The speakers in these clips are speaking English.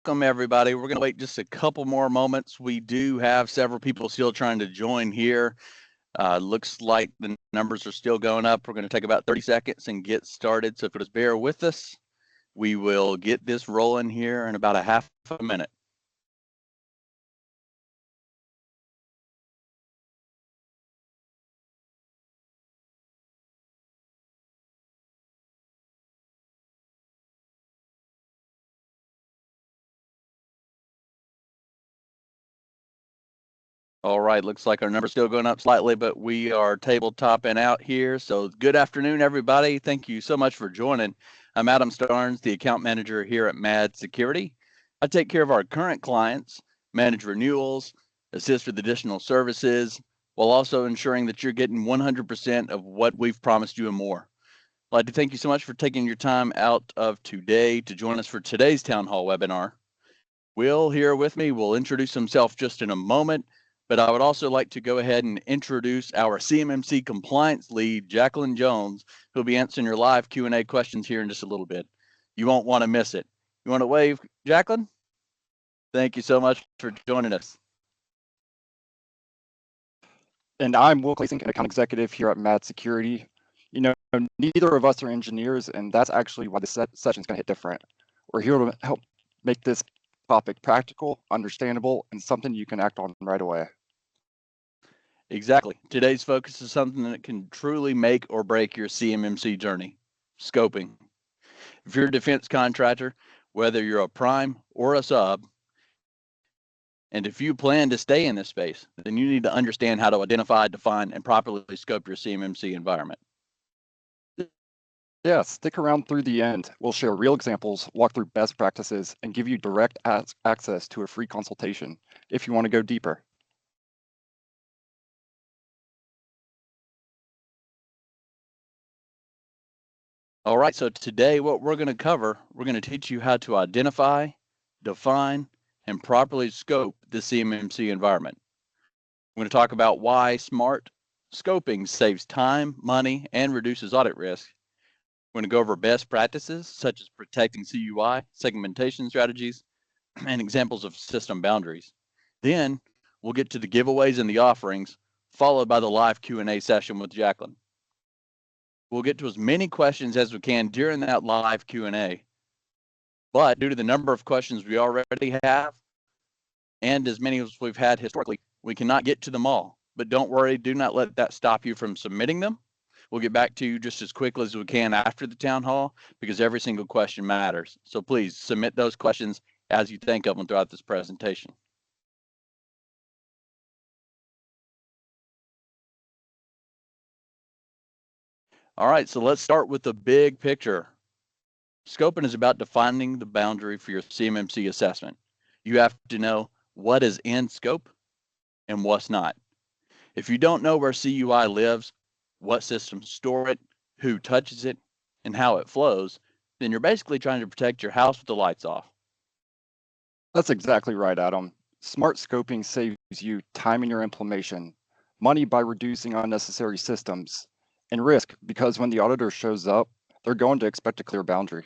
Welcome, everybody. We're going to wait just a couple more moments. We do have several people still trying to join here. Looks like the numbers are still going up. We're going to take about 30 seconds and get started. So if you'll just bear with us, we will get this rolling here in about a half a minute. All right, looks like our number's still going up slightly, but we are tabletopping out here. So good afternoon, everybody. Thank you so much for joining. I'm Adam Starnes, the account manager here at MAD Security. I take care of our current clients, manage renewals, assist with additional services, while also ensuring that you're getting 100% of what we've promised you and more. I'd like to thank you so much for taking your time out of today to join us for today's town hall webinar. Will here with me will introduce himself just in a moment, but I would also like to go ahead and introduce our CMMC compliance lead, Jacqueline Jones, who'll be answering your live Q&A questions here in just a little bit. You won't want to miss it. You want to wave, Jacqueline? Thank you so much for joining us. And I'm Will Clasing, an account executive here at MAD Security. You know, neither of us are engineers, and that's actually why this session's going to hit different. We're here to help make this topic practical, understandable, and something you can act on right away. Exactly. Today's focus is something that can truly make or break your CMMC journey, scoping. If you're a defense contractor, whether you're a prime or a sub, and if you plan to stay in this space, then you need to understand how to identify, define, and properly scope your CMMC environment. Yeah, stick around through the end. We'll share real examples, walk through best practices, and give you direct access to a free consultation if you want to go deeper. All right, so today what we're going to cover, we're going to teach you how to identify, define, and properly scope the CMMC environment. We're going to talk about why smart scoping saves time, money, and reduces audit risk. We're going to go over best practices such as protecting CUI, segmentation strategies, and examples of system boundaries. Then we'll get to the giveaways and the offerings, followed by the live Q&A session with Jacqueline. We'll get to as many questions as we can during that live Q&A. But due to the number of questions we already have, and as many as we've had historically, we cannot get to them all. But don't worry, do not let that stop you from submitting them. We'll get back to you just as quickly as we can after the town hall because every single question matters. So please submit those questions as you think of them throughout this presentation. All right, so let's start with the big picture. Scoping is about defining the boundary for your CMMC assessment. You have to know what is in scope and what's not. If you don't know where CUI lives, what systems store it, who touches it, and how it flows, then you're basically trying to protect your house with the lights off. That's exactly right, Adam. Smart scoping saves you time in your implementation, money by reducing unnecessary systems, and risk because when the auditor shows up, they're going to expect a clear boundary.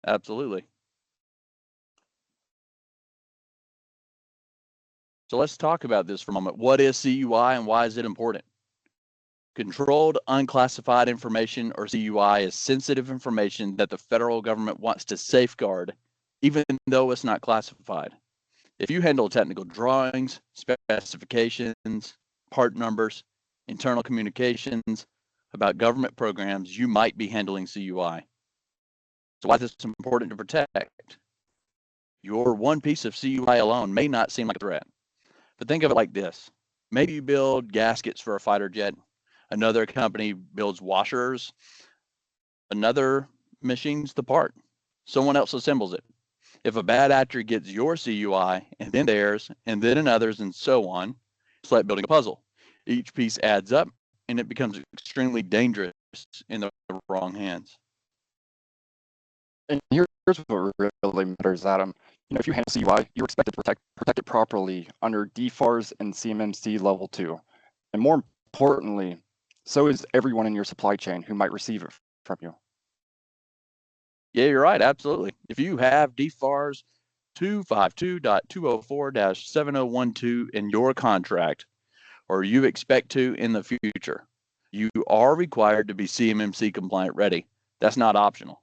Absolutely. So let's talk about this for a moment. What is CUI and why is it important? Controlled Unclassified Information, or CUI, is sensitive information that the federal government wants to safeguard, even though it's not classified. If you handle technical drawings, specifications, part numbers, internal communications about government programs, you might be handling CUI. So why is this important to protect? Your one piece of CUI alone may not seem like a threat, but think of it like this. Maybe you build gaskets for a fighter jet. Another company builds washers. Another machine's the part. Someone else assembles it. If a bad actor gets your CUI and then theirs and then another's and so on, it's like building a puzzle. Each piece adds up and it becomes extremely dangerous in the wrong hands. And here's what really matters, Adam. You know, if you handle CUI, you're expected to protect it properly under DFARS and CMMC level 2. And more importantly, so is everyone in your supply chain who might receive it from you. Yeah, you're right. Absolutely. If you have DFARS 252.204-7012 in your contract, or you expect to in the future, you are required to be CMMC compliant ready. That's not optional.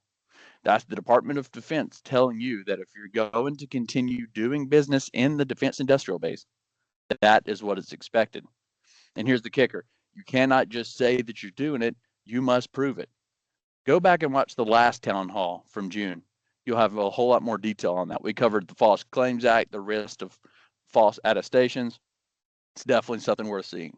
That's the Department of Defense telling you that if you're going to continue doing business in the defense industrial base, that is what is expected. And here's the kicker. You cannot just say that you're doing it, you must prove it. Go back and watch the last town hall from June. You'll have a whole lot more detail on that. We covered the False Claims Act, the risk of false attestations. It's definitely something worth seeing.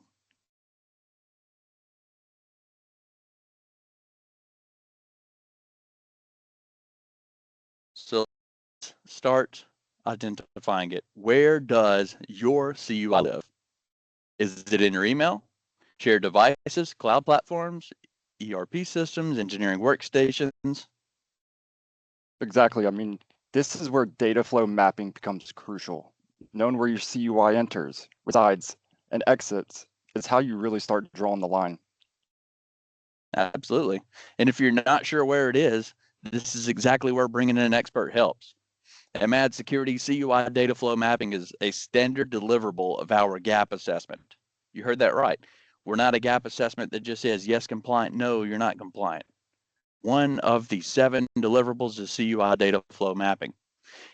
So let's start identifying it. Where does your CUI live? Is it in your email, shared devices, cloud platforms, ERP systems, engineering workstations? Exactly. I mean, this is where data flow mapping becomes crucial. Knowing where your CUI enters, resides, and exits is how you really start drawing the line. Absolutely. And if you're not sure where it is, this is exactly where bringing in an expert helps. MAD Security CUI data flow mapping is a standard deliverable of our gap assessment. You heard that right. We're not a gap assessment that just says, yes, compliant, no, you're not compliant. One of the 7 deliverables is CUI data flow mapping.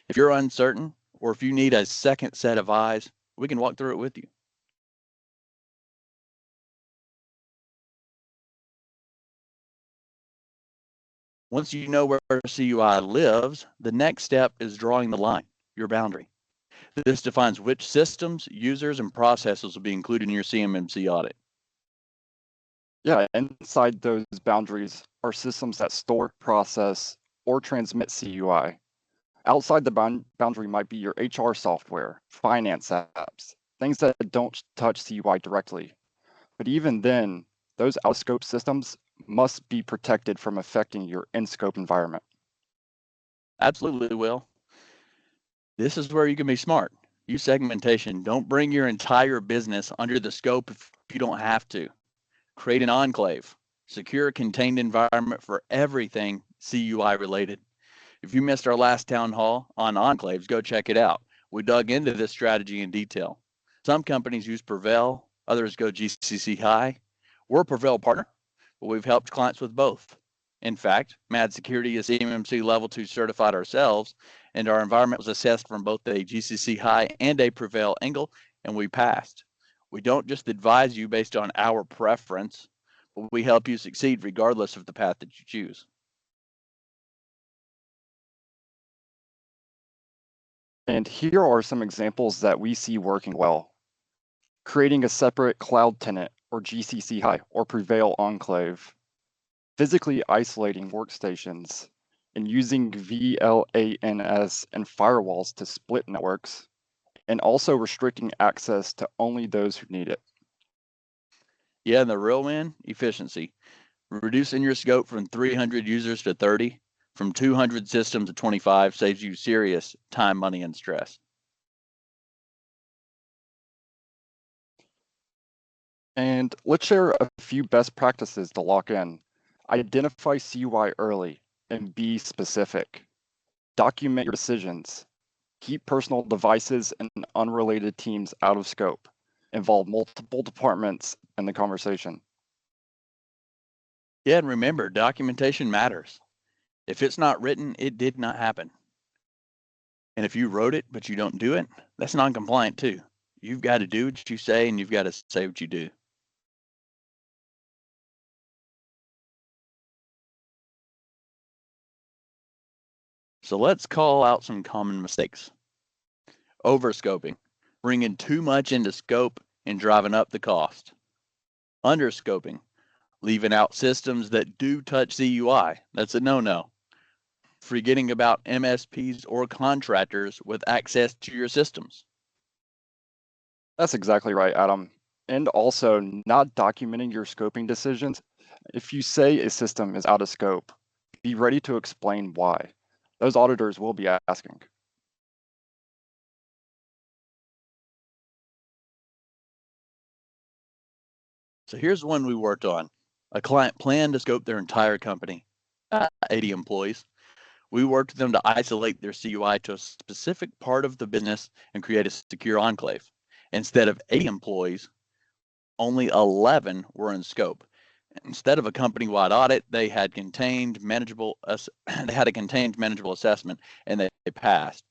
If you're uncertain, or if you need a second set of eyes, we can walk through it with you. Once you know where CUI lives, the next step is drawing the line, your boundary. This defines which systems, users, and processes will be included in your CMMC audit. Yeah, inside those boundaries are systems that store, process, or transmit CUI. Outside the boundary might be your HR software, finance apps, things that don't touch CUI directly. But even then, those out-of-scope systems must be protected from affecting your in-scope environment. Absolutely, Will. This is where you can be smart. Use segmentation. Don't bring your entire business under the scope if you don't have to. Create an enclave. Secure a contained environment for everything CUI related. If you missed our last town hall on enclaves, go check it out. We dug into this strategy in detail. Some companies use Prevail, others go GCC High. We're a Prevail partner, but we've helped clients with both. In fact, MAD Security is CMMC Level 2 certified ourselves, and our environment was assessed from both a GCC High and a Prevail angle, and we passed. We don't just advise you based on our preference, but we help you succeed regardless of the path that you choose. And here are some examples that we see working well. Creating a separate cloud tenant or GCC High or Prevail enclave, physically isolating workstations, and using VLANs and firewalls to split networks, and also restricting access to only those who need it. Yeah, and the real win, efficiency. Reducing your scope from 300 users to 30, from 200 systems to 25 saves you serious time, money, and stress. And let's share a few best practices to lock in. Identify CUI early and be specific. Document your decisions. Keep personal devices and unrelated teams out of scope. Involve multiple departments in the conversation. Yeah, and remember, documentation matters. If it's not written, it did not happen. And if you wrote it, but you don't do it, that's non-compliant too. You've got to do what you say, and you've got to say what you do. So let's call out some common mistakes. Overscoping, bringing too much into scope and driving up the cost. Underscoping, leaving out systems that do touch CUI. That's a no-no. Forgetting about MSPs or contractors with access to your systems. That's exactly right, Adam. And also not documenting your scoping decisions. If you say a system is out of scope, be ready to explain why. Those auditors will be asking. So here's one we worked on. A client planned to scope their entire company, 80 employees. We worked with them to isolate their CUI to a specific part of the business and create a secure enclave. Instead of 80 employees, only 11 were in scope. Instead of a company-wide audit, they had a contained, manageable assessment, and they passed.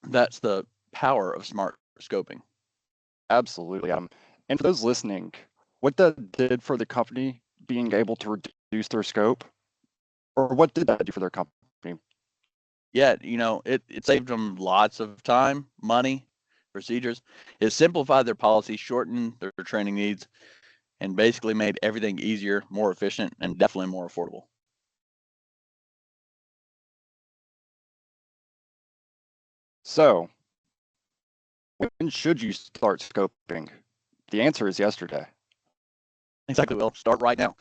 That's the power of smart scoping. Absolutely, Adam. And for those listening, what that did for the company being able to reduce their scope, or what did that do for their company? Yeah, it saved them lots of time, money, procedures. It simplified their policy, shortened their training needs, and basically made everything easier, more efficient, and definitely more affordable. So, when should you start scoping? The answer is yesterday. Exactly. Well, start right now,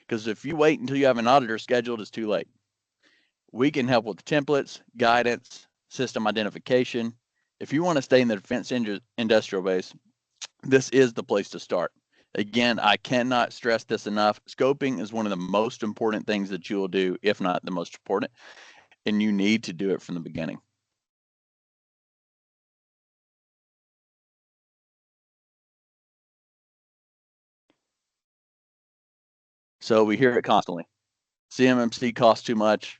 because if you wait until you have an auditor scheduled, it's too late. We can help with templates, guidance, system identification. If you want to stay in the defense industrial base, this is the place to start. Again, I cannot stress this enough. Scoping is one of the most important things that you will do, if not the most important, and you need to do it from the beginning. So we hear it constantly. CMMC costs too much.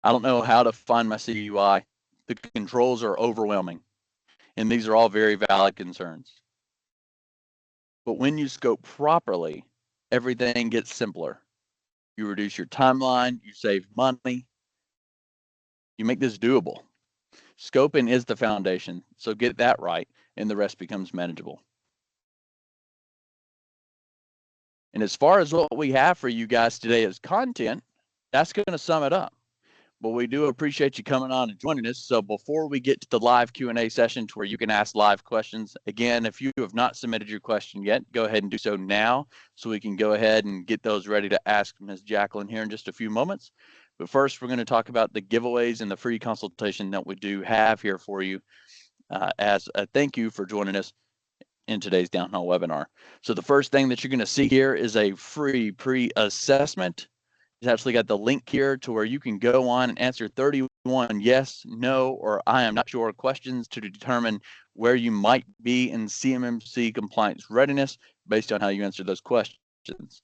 I don't know how to find my CUI. The controls are overwhelming. And these are all very valid concerns. But when you scope properly, everything gets simpler. You reduce your timeline, you save money, you make this doable. Scoping is the foundation, so get that right, and the rest becomes manageable. And as far as what we have for you guys today as content, that's going to sum it up. But we do appreciate you coming on and joining us. So before we get to the live Q&A session to where you can ask live questions, again, if you have not submitted your question yet, go ahead and do so now so we can go ahead and get those ready to ask Ms. Jacqueline here in just a few moments. But first, we're going to talk about the giveaways and the free consultation that we do have here for you as a thank you for joining us in today's Down Hall webinar. So the first thing that you're going to see here is a free pre-assessment. It's actually got the link here to where you can go on and answer 31 yes, no, or I am not sure questions to determine where you might be in CMMC compliance readiness based on how you answer those questions.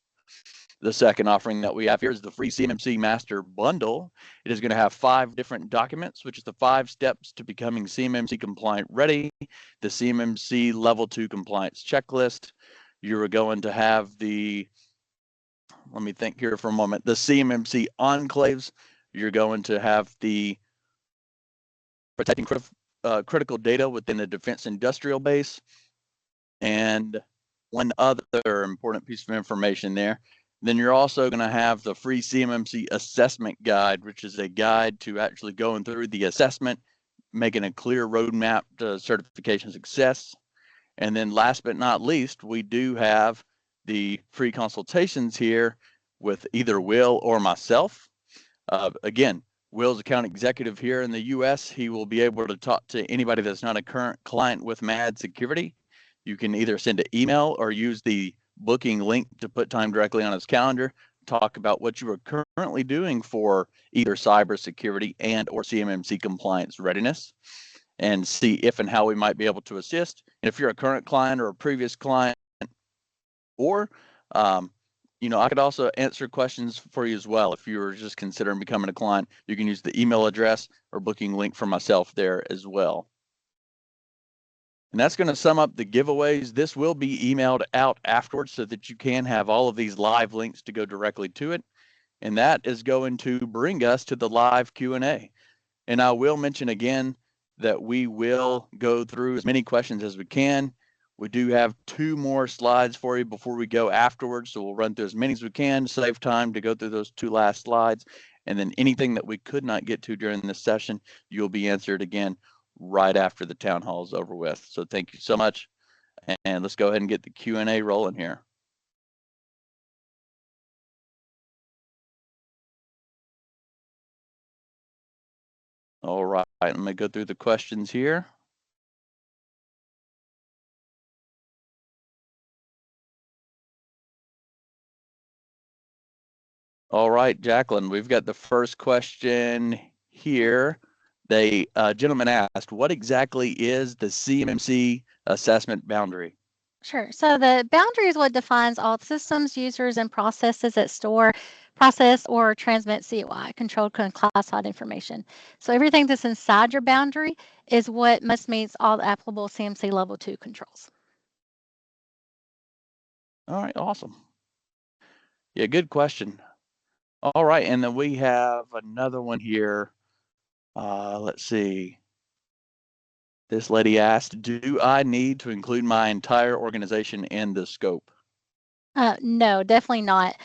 The second offering that we have here is the free CMMC Master Bundle. It is going to have 5 different documents, which is the 5 steps to becoming CMMC compliant ready, the CMMC Level 2 compliance checklist. You're going to have let me think here for a moment, the CMMC enclaves. You're going to have the protecting critical data within the defense industrial base, and one other important piece of information there. Then you're also going to have the free CMMC assessment guide, which is a guide to actually going through the assessment, making a clear roadmap to certification success. And then last but not least, we do have the free consultations here with either Will or myself. Again, Will's account executive here in the US. He will be able to talk to anybody that's not a current client with MAD Security. You can either send an email or use the booking link to put time directly on his calendar, talk about what you are currently doing for either cybersecurity and or CMMC compliance readiness, and see if and how we might be able to assist. And if you're a current client or a previous client, or I could also answer questions for you as well. If you were just considering becoming a client, you can use the email address or booking link for myself there as well. And that's going to sum up the giveaways. This will be emailed out afterwards so that you can have all of these live links to go directly to it. And that is going to bring us to the live Q&A. And I will mention again that we will go through as many questions as we can. We do have 2 more slides for you before we go afterwards, so we'll run through as many as we can, save time to go through those 2 last slides. And then anything that we could not get to during this session, you'll be answered again right after the town hall is over with. So thank you so much. And let's go ahead and get the Q&A rolling here. All right, let me go through the questions here. All right, Jacqueline, we've got the first question here. The gentleman asked, what exactly is the CMMC assessment boundary? Sure. So the boundary is what defines all systems, users, and processes that store, process, or transmit CUI, controlled unclassified information. So everything that's inside your boundary is what must meet all the applicable CMC level 2 controls. All right, awesome. Yeah, good question. All right, and then we have another one here. Let's see. This lady asked, do I need to include my entire organization in the scope? No, definitely not.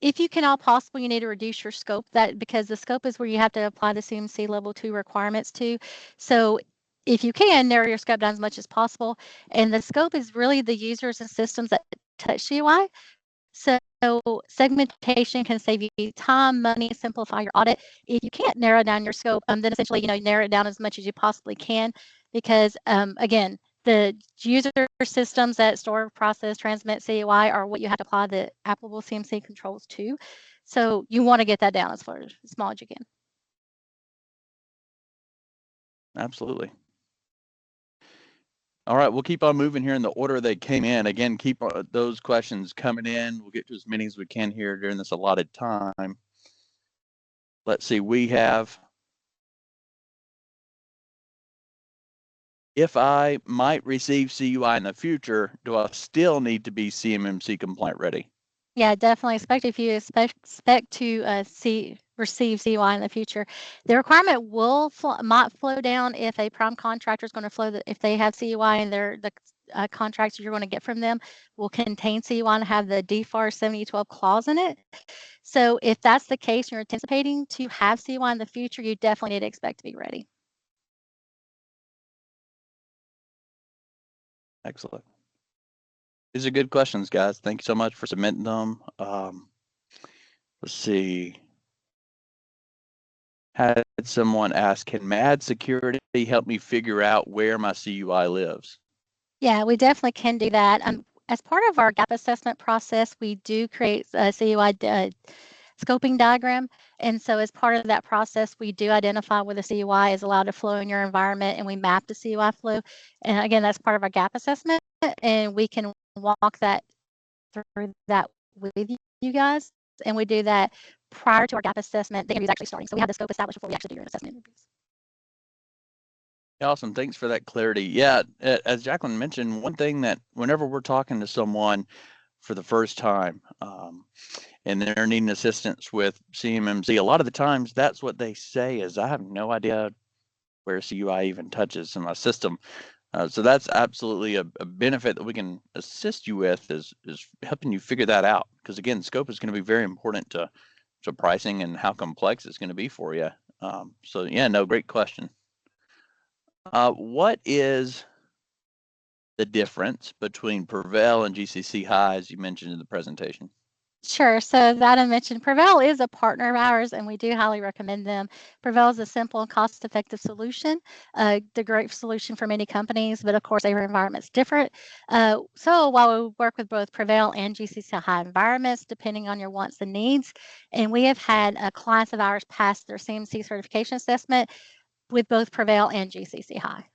If you can all possible, you need to reduce your scope because the scope is where you have to apply the CMC level 2 requirements to. So if you can, narrow your scope down as much as possible. And the scope is really the users and systems that touch CUI. So segmentation can save you time, money, simplify your audit. If you can't narrow down your scope, then essentially, narrow it down as much as you possibly can, because again, the user systems that store, process, transmit CUI are what you have to apply the applicable CMC controls to. So you want to get that down as small as you can. Absolutely. All right, we'll keep on moving here in the order they came in. Again, keep those questions coming in. We'll get to as many as we can here during this allotted time. Let's see, we have, if I might receive CUI in the future, do I still need to be CMMC compliant ready? Yeah, definitely. Especially if you expect to receive CUI in the future, the requirement might flow down if a prime contractor is going to if they have CUI and the contracts you're going to get from them will contain CUI and have the DFAR 7012 clause in it. So if that's the case, you're anticipating to have CUI in the future, you definitely need to expect to be ready. Excellent. These are good questions, guys. Thank you so much for submitting them. Let's see. Had someone ask, can MAD security help me figure out where my CUI lives? Yeah, we definitely can do that. As part of our gap assessment process, we do create a CUI scoping diagram. And so as part of that process, we do identify where the CUI is allowed to flow in your environment, and we map the CUI flow. And again, that's part of our gap assessment, and we can walk that through that with you guys. And we do that prior to our gap assessment. The interview is actually starting. So we have the scope established before we actually do your assessment interviews. Awesome. Thanks for that clarity. Yeah, as Jacqueline mentioned, one thing that whenever we're talking to someone for the first time and they're needing assistance with CMMC, a lot of the times that's what they say is, I have no idea where CUI even touches in my system. So that's absolutely a benefit that we can assist you with is helping you figure that out. Because again, scope is going to be very important to pricing and how complex it's going to be for you. So yeah, no, great question. What is the difference between Prevail and GCC High, as you mentioned in the presentation? Sure. So that I mentioned, Prevail is a partner of ours, and we do highly recommend them. Prevail is a simple and cost-effective solution, the great solution for many companies, but of course, every environment's different. So while we work with both Prevail and GCC High environments, depending on your wants and needs, and we have had clients of ours pass their CMC certification assessment with both Prevail and GCC High.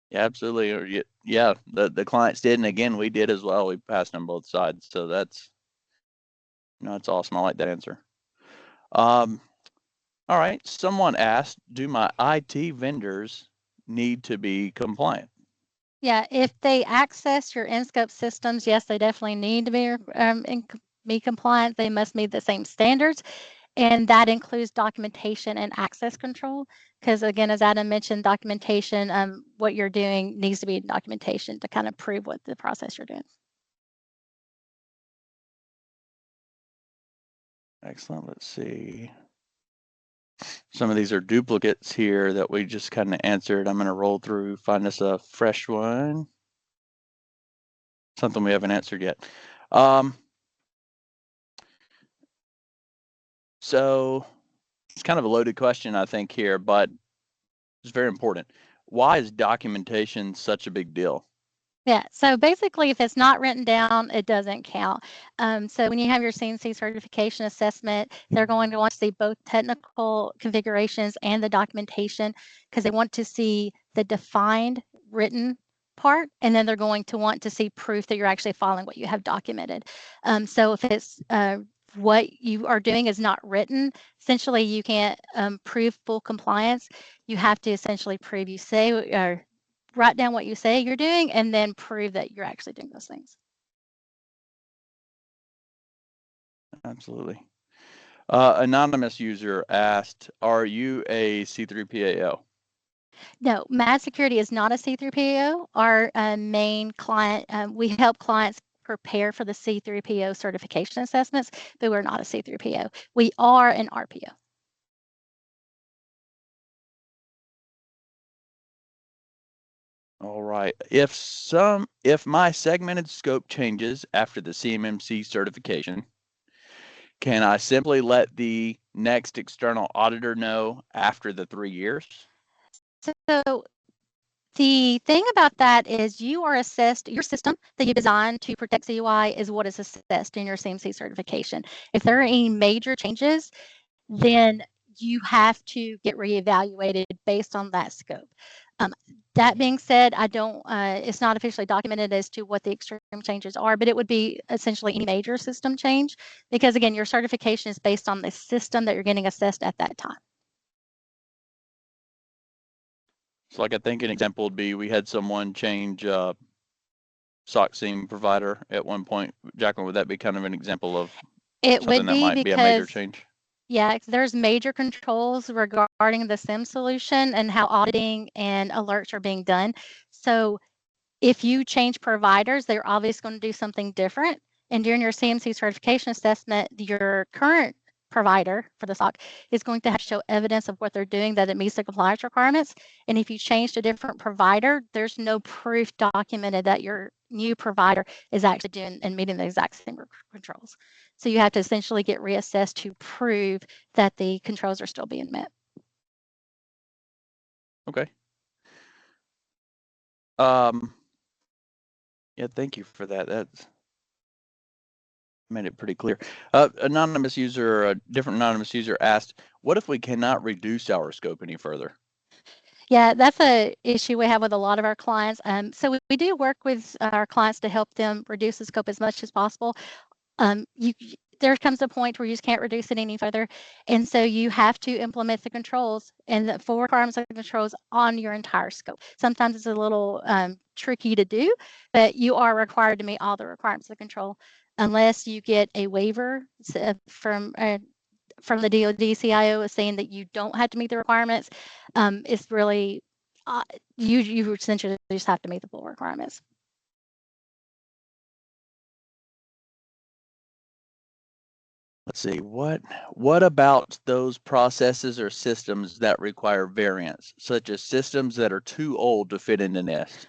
Yeah, absolutely. Or yeah, the clients did, and again, we did as well. We passed on both sides, so that's that's awesome. I like that answer. All right. Someone asked, do my IT vendors need to be compliant? Yeah, if they access your in-scope systems, yes, they definitely need to be compliant. They must meet the same standards, and that includes documentation and access control. Because again, as Adam mentioned, documentation, what you're doing needs to be documentation to kind of prove what the process you're doing. Excellent. Let's see. Some of these are duplicates here that we just kind of answered. I'm going to roll through, find us a fresh one. Something we haven't answered yet. So it's kind of a loaded question, I think, here, but it's very important. Why is documentation such a big deal? Yeah, so basically, if it's not written down, it doesn't count. So when you have your CMC certification assessment, they're going to want to see both technical configurations and the documentation because they want to see the defined written part, and then they're going to want to see proof that you're actually following what you have documented. So if it's what you are doing is not written, essentially you can't prove full compliance. You have to essentially prove you say or write down what you say you're doing and then prove that you're actually doing those things. Absolutely. Anonymous user asked, are you a C3PAO? No, MAD Security is not a C3PAO. Our main client, we help clients prepare for the C3PO certification assessments, but we're not a C3PO. We are an RPO. All right. If my segmented scope changes after the CMMC certification, can I simply let the next external auditor know after the 3 years? So the thing about that is you are assessed, your system that you designed to protect CUI is what is assessed in your CMC certification. If there are any major changes, then you have to get reevaluated based on that scope. That being said, I don't, it's not officially documented as to what the extreme changes are, but it would be essentially any major system change because again, your certification is based on the system that you're getting assessed at that time. So like I think an example would be we had someone change SOC SIEM provider at one point. Jacqueline, would that be kind of an example of It something would that be might be a major because change? yeah, there's major controls regarding the SIM solution and how auditing and alerts are being done. So if you change providers, they're obviously going to do something different. And during your CMC certification assessment, your current provider for the SOC is going to have to show evidence of what they're doing that it meets the compliance requirements. And if you change to a different provider, there's no proof documented that your new provider is actually doing and meeting the exact same controls. So you have to essentially get reassessed to prove that the controls are still being met. Okay. Yeah, thank you for that. That's made it pretty clear. Anonymous user, a different anonymous user asked, what if we cannot reduce our scope any further? Yeah, that's a issue we have with a lot of our clients. So we do work with our clients to help them reduce the scope as much as possible. There comes a point where you just can't reduce it any further. And so you have to implement the controls and the full requirements of the controls on your entire scope. Sometimes it's a little tricky to do, but you are required to meet all the requirements of the control unless you get a waiver from the DoD CIO is saying that you don't have to meet the requirements. It's really, you essentially just have to meet the full requirements. Let's see, what about those processes or systems that require variants, such as systems that are too old to fit into NIST?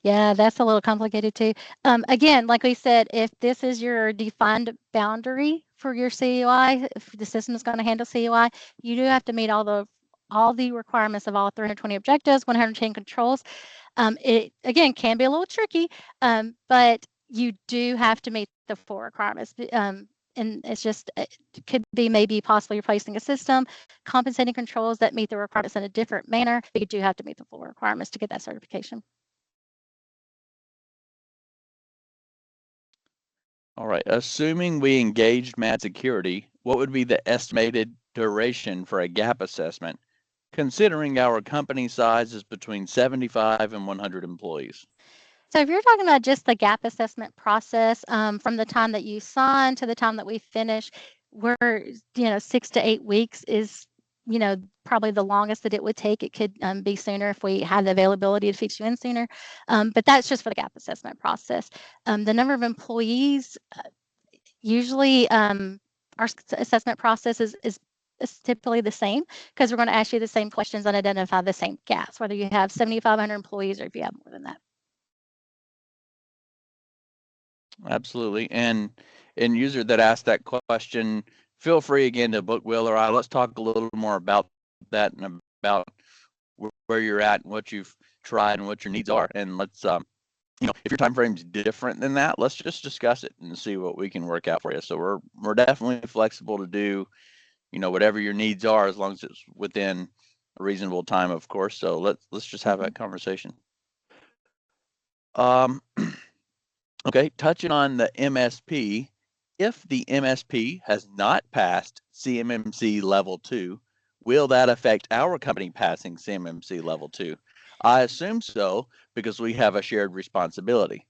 Yeah, that's a little complicated too. Again, like we said, if this is your defined boundary for your CUI, if the system is going to handle CUI, you do have to meet all the requirements of all 320 objectives, 110 controls. It again can be a little tricky, but you do have to meet the full requirements. And it's just, it could be maybe possibly replacing a system, compensating controls that meet the requirements in a different manner, but you do have to meet the full requirements to get that certification. All right, assuming we engaged MAD security, what would be the estimated duration for a gap assessment, considering our company size is between 75 and 100 employees? So if you're talking about just the gap assessment process, from the time that you sign to the time that we finish, we're, 6 to 8 weeks is, probably the longest that it would take. It could be sooner if we had the availability to fix you in sooner. But that's just for the gap assessment process. The number of employees, usually our assessment process is typically the same because we're going to ask you the same questions and identify the same gaps, whether you have 7,500 employees or if you have more than that. Absolutely. And user that asked that question, feel free again to book Will or I. Let's talk a little more about that and about where you're at and what you've tried and what your needs are. And let's if your time frame's different than that, let's just discuss it and see what we can work out for you. So we're definitely flexible to do, whatever your needs are, as long as it's within a reasonable time, of course. So let's just have that conversation. Okay, touching on the MSP, if the MSP has not passed CMMC level 2, will that affect our company passing CMMC level 2? I assume so, because we have a shared responsibility.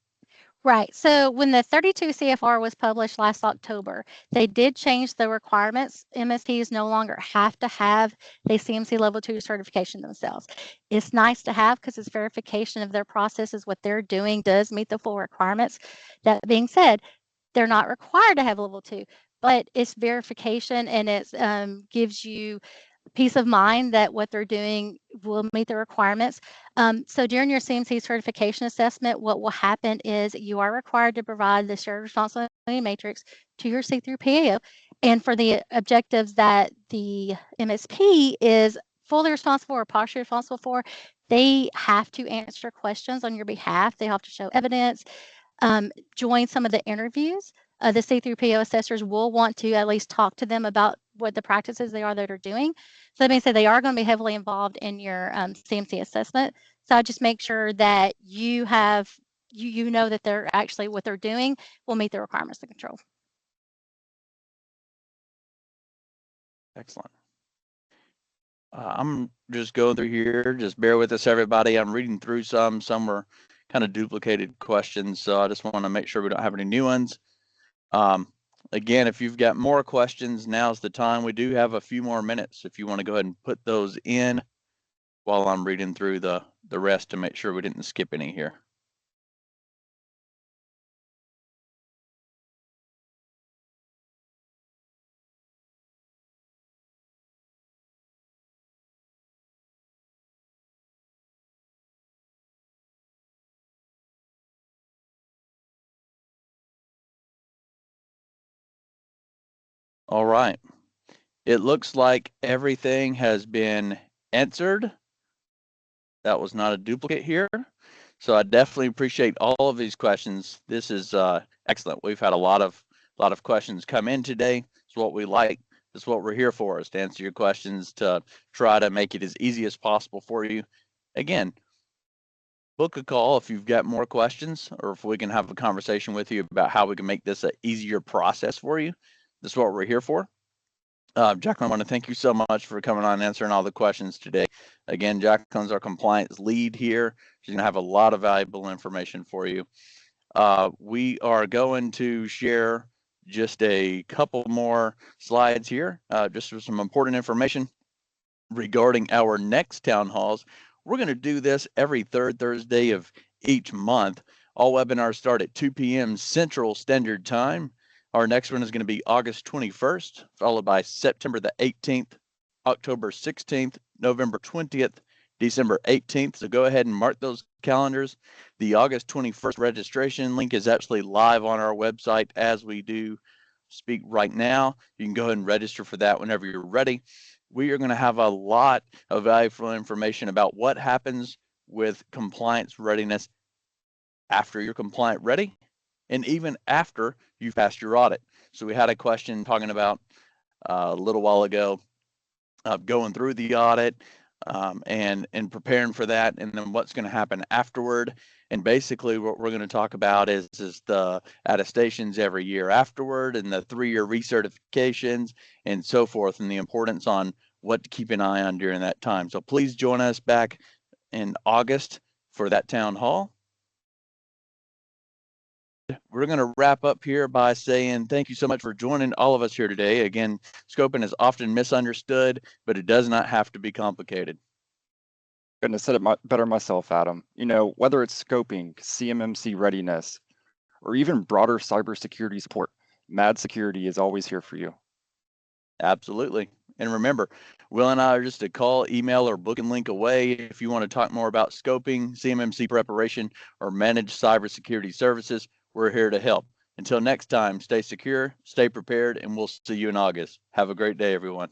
Right. So when the 32 CFR was published last October, they did change the requirements. MSPs no longer have to have the CMC level 2 certification themselves. It's nice to have because it's verification of their processes. What they're doing does meet the full requirements. That being said, they're not required to have level 2, but it's verification, and it gives you peace of mind that what they're doing will meet the requirements. So during your CMC certification assessment, what will happen is you are required to provide the shared responsibility matrix to your C through PAO. And for the objectives that the MSP is fully responsible or partially responsible for, they have to answer questions on your behalf. They have to show evidence, join some of the interviews. The C through PO assessors will want to at least talk to them about what the practices they are that are doing. So that means that they are going to be heavily involved in your CMC assessment. So I just make sure that you have, you know that they're actually, what they're doing will meet the requirements of control. Excellent. I'm just going through here. Just bear with us, everybody. I'm reading through some. Some were kind of duplicated questions, so I just want to make sure we don't have any new ones. Again, if you've got more questions, now's the time. We do have a few more minutes if you want to go ahead and put those in while I'm reading through the rest to make sure we didn't skip any here. All right. It looks like everything has been answered. That was not a duplicate here. So I definitely appreciate all of these questions. This is excellent. We've had a lot of questions come in today. It's what we like. It's what we're here for, is to answer your questions, to try to make it as easy as possible for you. Again, book a call if you've got more questions, or if we can have a conversation with you about how we can make this an easier process for you. This is what we're here for. Jacqueline, I want to thank you so much for coming on and answering all the questions today. Again, Jacqueline's our compliance lead here. She's going to have a lot of valuable information for you. We are going to share just a couple more slides here, just for some important information regarding our next town halls. We're going to do this every third Thursday of each month. All webinars start at 2 p.m. Central Standard Time. Our next one is going to be August 21st, followed by September the 18th, October 16th, November 20th, December 18th. So go ahead and mark those calendars. The August 21st registration link is actually live on our website as we do speak right now. You can go ahead and register for that whenever you're ready. We are going to have a lot of valuable information about what happens with compliance readiness after you're compliant ready, and even after you've passed your audit. So we had a question talking about a little while ago, going through the audit and preparing for that, and then what's going to happen afterward. And basically what we're going to talk about is the attestations every year afterward, and the 3-year recertifications and so forth, and the importance on what to keep an eye on during that time. So please join us back in August for that town hall. We're going to wrap up here by saying thank you so much for joining all of us here today. Again, scoping is often misunderstood, but it does not have to be complicated. Couldn't have said it better myself, Adam. Whether it's scoping, CMMC readiness, or even broader cybersecurity support, MAD Security is always here for you. Absolutely. And remember, Will and I are just a call, email, or booking link away. If you want to talk more about scoping, CMMC preparation, or managed cybersecurity services, we're here to help. Until next time, stay secure, stay prepared, and we'll see you in August. Have a great day, everyone.